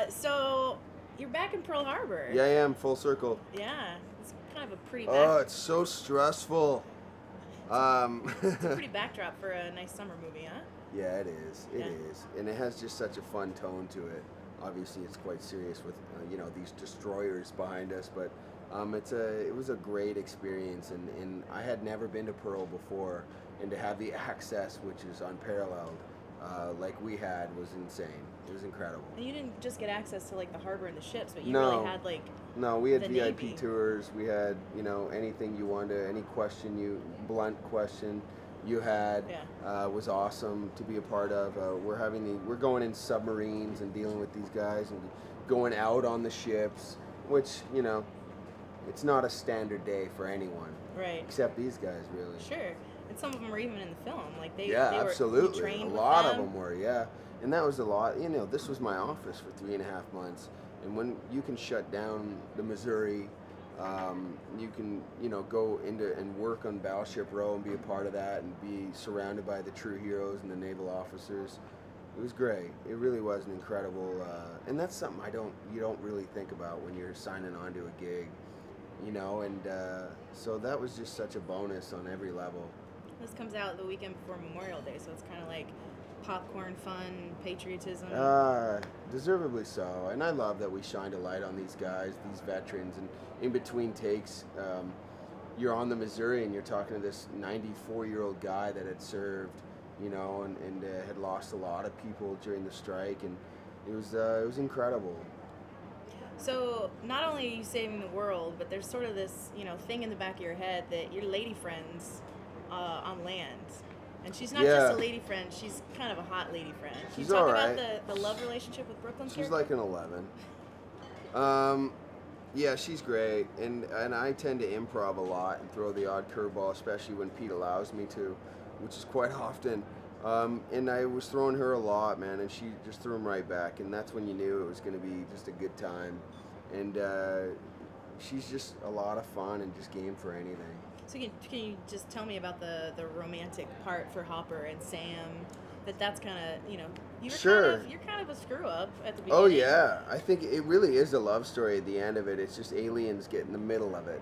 So you're back in Pearl Harbor. Yeah, I am, full circle. Yeah, it's kind of a pretty. Oh, it's so stressful. It's a pretty backdrop for a nice summer movie, huh? Yeah, it is. It Yeah. is, and it has just such a fun tone to it. Obviously, it's quite serious with these destroyers behind us, but it was a great experience, and I had never been to Pearl before, and to have the access, which is unparalleled, like we had, was insane. It was incredible. And you didn't just get access to like the harbor and the ships, but you No. really had like. No, we had the VIP Navy. tours. We had, anything you wanted, any blunt question you had, was awesome to be a part of. We're going in submarines and dealing with these guys and going out on the ships, which, it's not a standard day for anyone. Right. Except these guys, really. Sure. And some of them are even in the film. Like they were absolutely. trained A with lot them. of them were, yeah. And that was a lot. This was my office for 3.5 months. And when you can shut down the Missouri, you can, go into and work on Battleship Row and be a part of that and be surrounded by the true heroes and the naval officers. It was great. It really was an incredible, and that's something you don't really think about when you're signing on to a gig, and so that was just such a bonus on every level. This comes out the weekend before Memorial Day, so it's kind of like popcorn fun, patriotism. Deservedly so. And I love that we shined a light on these guys, these veterans, and in between takes, you're on the Missouri and you're talking to this 94-year-old guy that had served, and had lost a lot of people during the strike, and it was incredible. So not only are you saving the world, but there's sort of this, thing in the back of your head that your lady friend's on land. And she's not just a lady friend, she's kind of a hot lady friend. Can you talk about the love relationship with Brooklyn's She's character? like an 11. Yeah, she's great, and I tend to improv a lot and throw the odd curveball, especially when Pete allows me to, which is quite often. And I was throwing her a lot, man, and she just threw him right back, and that's when you knew it was going to be just a good time. And she's just a lot of fun and just game for anything. So can you just tell me about the romantic part for Hopper and Sam? That's kind of, you're kind of a screw up at the beginning. Oh yeah, I think it really is a love story at the end of it. It's just aliens get in the middle of it,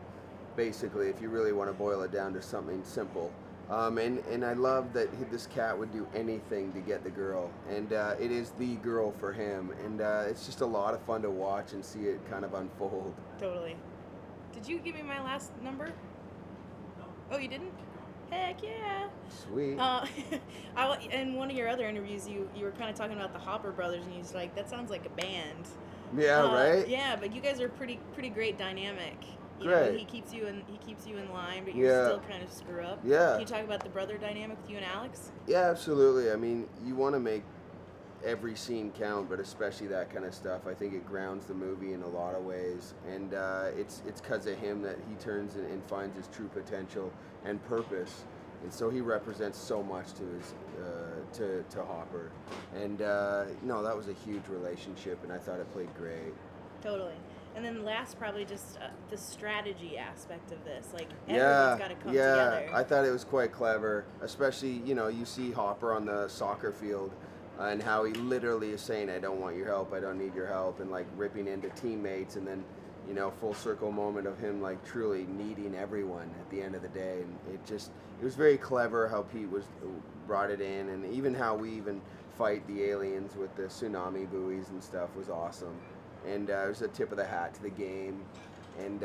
basically, if you really want to boil it down to something simple. And I love that this cat would do anything to get the girl, and it is the girl for him, and it's just a lot of fun to watch and see it kind of unfold. Totally. Did you give me my last number? Oh, you didn't? Heck yeah. Sweet. In one of your other interviews, you were kind of talking about the Hopper brothers, and you was like, that sounds like a band. Yeah, right? Yeah, but you guys are pretty great dynamic. Great. He keeps you in line, but you still kind of screw up. Yeah. Can you talk about the brother dynamic with you and Alex? Yeah, absolutely. I mean, you want to make every scene count, but especially that kind of stuff. I think it grounds the movie in a lot of ways, and it's because of him that he turns and finds his true potential and purpose, and so he represents so much to his to Hopper, and no, that was a huge relationship, and I thought it played great. Totally. And then last, probably just the strategy aspect of this, like everyone's got to come together. I thought it was quite clever, especially you see Hopper on the soccer field. And how he literally is saying, I don't want your help, I don't need your help, and like ripping into teammates, and then, full circle moment of him like truly needing everyone at the end of the day. And it was very clever how Pete brought it in, and even how we even fight the aliens with the tsunami buoys and stuff was awesome. And it was a tip of the hat to the game, and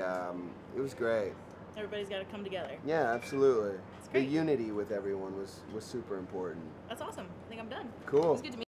it was great. Everybody's got to come together. Yeah, absolutely. The unity with everyone was super important. That's awesome. I think I'm done. Cool. It was good to meet you.